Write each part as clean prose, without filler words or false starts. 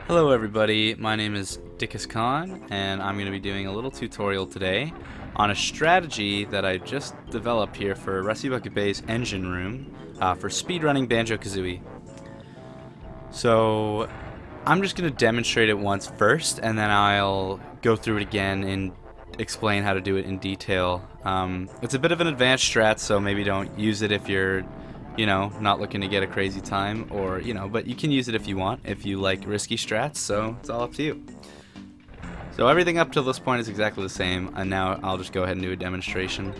Hello everybody, my name is Dickus Khan, and I'm going to be doing a little tutorial today on a strategy that I just developed here for Rusty Bucket Bay's engine room for speedrunning Banjo-Kazooie. So I'm just going to demonstrate it once first, and then I'll go through it again and explain how to do it in detail. It's a bit of an advanced strat, so maybe don't use it if you're not looking to get a crazy time, or, but you can use it if you want, if you like risky strats, so it's all up to you. So everything up to this point is exactly the same, and now I'll just go ahead and do a demonstration.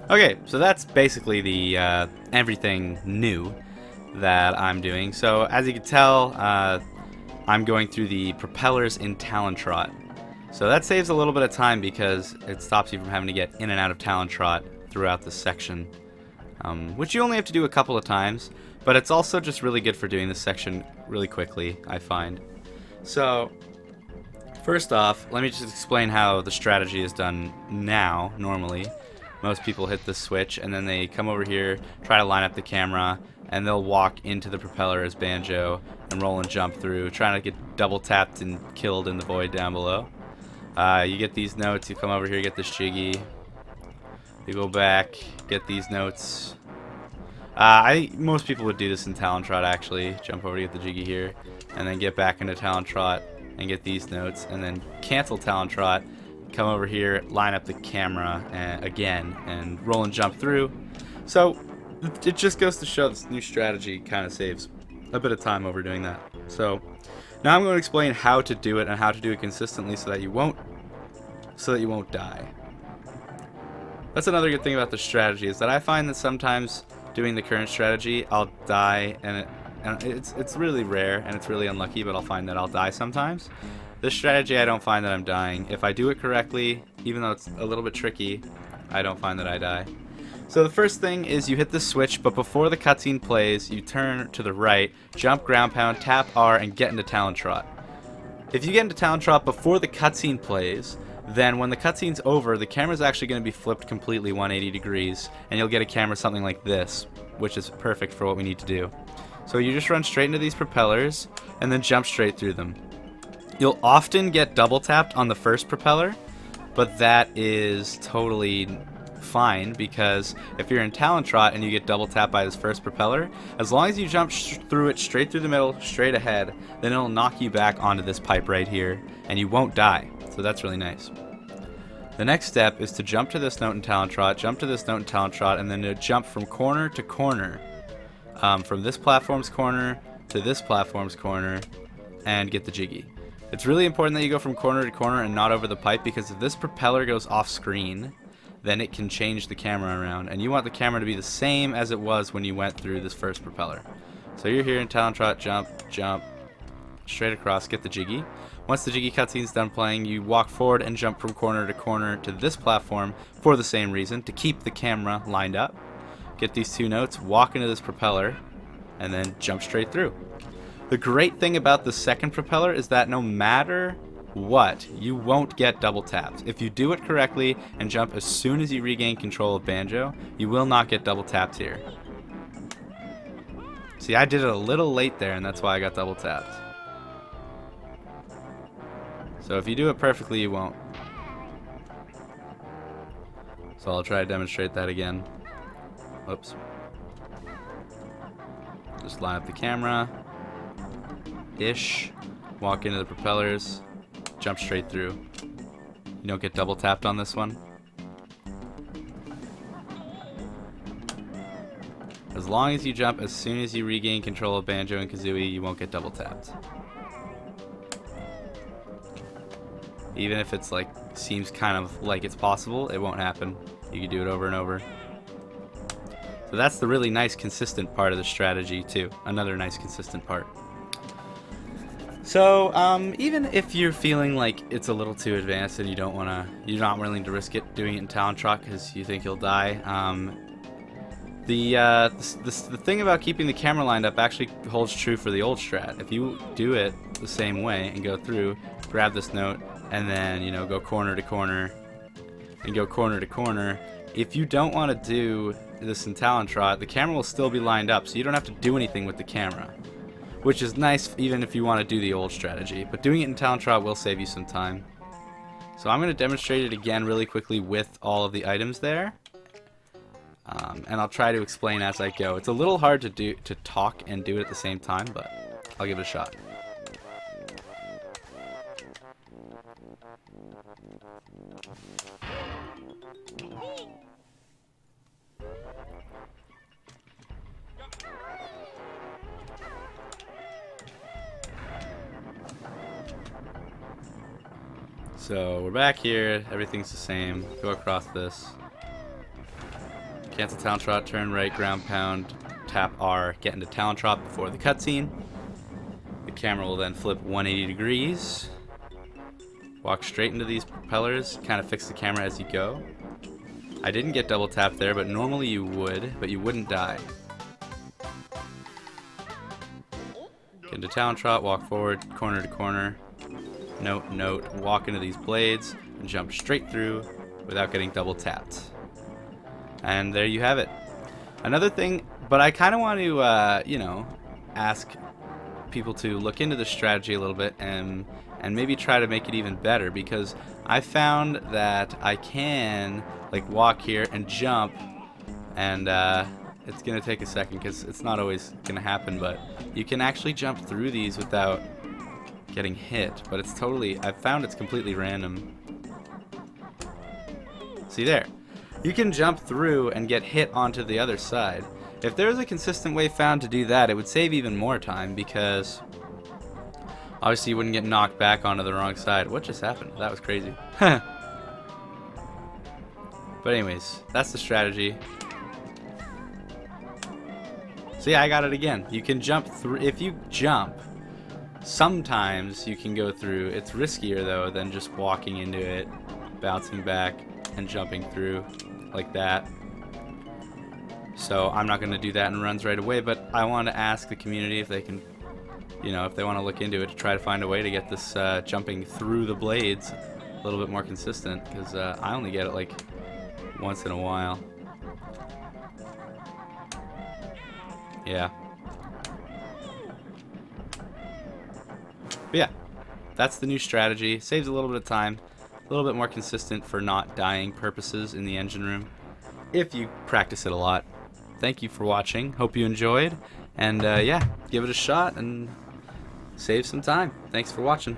Okay, so that's basically the everything new that I'm doing. So as you can tell, I'm going through the propellers in Talon Trot. So that saves a little bit of time because it stops you from having to get in and out of Talon Trot throughout this section, which you only have to do a couple of times, but it's also just really good for doing this section really quickly, I find. So first off, let me just explain how the strategy is done now, normally. Most people hit the switch and then they come over here, try to line up the camera, and they'll walk into the propeller as Banjo and roll and jump through, trying to get double tapped and killed in the void down below. You get these notes, you come over here, get this jiggy, you go back, get these notes. Most people would do this in Talon Trot actually, jump over to get the jiggy here, and then get back into Talon Trot and get these notes, and then cancel Talon Trot, come over here, line up the camera again, and roll and jump through. So it just goes to show this new strategy kind of saves a bit of time over doing that. So now I'm going to explain how to do it and how to do it consistently so that you won't die. That's another good thing about the strategy, is that I find that sometimes doing the current strategy I'll die, and it's really rare and it's really unlucky, but I'll find that I'll die sometimes. This strategy, I don't find that I'm dying. If I do it correctly, even though it's a little bit tricky, I don't find that I die. So the first thing is you hit the switch, but before the cutscene plays, you turn to the right, jump, ground pound, tap R, and get into Talon Trot. If you get into Talon Trot before the cutscene plays, then when the cutscene's over, the camera's actually going to be flipped completely 180 degrees, and you'll get a camera something like this, which is perfect for what we need to do. So you just run straight into these propellers, and then jump straight through them. You'll often get double tapped on the first propeller, but that is totally fine, because if you're in Talon Trot and you get double tapped by this first propeller, as long as you jump through it straight through the middle, straight ahead, then it'll knock you back onto this pipe right here, and you won't die. So that's really nice. The next step is to jump to this note in Talon Trot, jump to this note in Talon Trot, and then to jump from corner to corner, from this platform's corner to this platform's corner, and get the jiggy. It's really important that you go from corner to corner and not over the pipe, because if this propeller goes off screen, then it can change the camera around, and you want the camera to be the same as it was when you went through this first propeller. So you're here in Talon Trot, jump, jump, straight across, get the jiggy. Once the jiggy cutscene's done playing, you walk forward and jump from corner to corner to this platform for the same reason, to keep the camera lined up. Get these two notes, walk into this propeller, and then jump straight through. The great thing about the second propeller is that no matter what, you won't get double tapped. If you do it correctly and jump as soon as you regain control of Banjo, you will not get double tapped here. See, I did it a little late there, and that's why I got double tapped. So if you do it perfectly, you won't. So I'll try to demonstrate that again. Whoops. Just line up the camera. Ish. Walk into the propellers. Jump straight through. You don't get double tapped on this one. As long as you jump as soon as you regain control of Banjo and Kazooie, you won't get double tapped. Even if it's like, seems kind of like it's possible, it won't happen. You can do it over and over. So that's the really nice consistent part of the strategy too. Another nice consistent part. So, even if you're feeling like it's a little too advanced and you're not willing to risk it doing it in Talon Trot because you think you'll die, the thing about keeping the camera lined up actually holds true for the old strat. If you do it the same way and go through, grab this note, and then, you know, go corner to corner, and go corner to corner, if you don't want to do this in Talon Trot, the camera will still be lined up, so you don't have to do anything with the camera. Which is nice even if you want to do the old strategy, but doing it in Talon Trot will save you some time. So I'm going to demonstrate it again really quickly with all of the items there. And I'll try to explain as I go. It's a little hard to talk and do it at the same time, but I'll give it a shot. So we're back here, everything's the same. Go across this. Cancel Talon Trot, turn right, ground pound, tap R, get into Talon Trot before the cutscene. The camera will then flip 180 degrees. Walk straight into these propellers, kind of fix the camera as you go. I didn't get double tap there, but normally you would, but you wouldn't die. Get into Talon Trot, walk forward, corner to corner. Note, note, walk into these blades and jump straight through without getting double tapped. And there you have it. Another thing, but I kind of want to, you know, ask people to look into the strategy a little bit and maybe try to make it even better, because I found that I can, like, walk here and jump, and it's going to take a second because it's not always going to happen, but you can actually jump through these without getting hit, but it's totally, I've found it's completely random. See there, you can jump through and get hit onto the other side. If there was a consistent way found to do that, it would save even more time, because obviously you wouldn't get knocked back onto the wrong side. What just happened? That was crazy. But anyways, that's the strategy. See, I got it again. You can jump through. If you jump, sometimes you can go through. It's riskier though than just walking into it, bouncing back, and jumping through like that. So I'm not going to do that in runs right away, but I want to ask the community if they can, you know, if they want to look into it to try to find a way to get this jumping through the blades a little bit more consistent, because I only get it like once in a while. Yeah. But yeah, that's the new strategy. Saves a little bit of time, a little bit more consistent for not dying purposes in the engine room, if you practice it a lot. Thank you for watching. Hope you enjoyed, and yeah, give it a shot and save some time. Thanks for watching.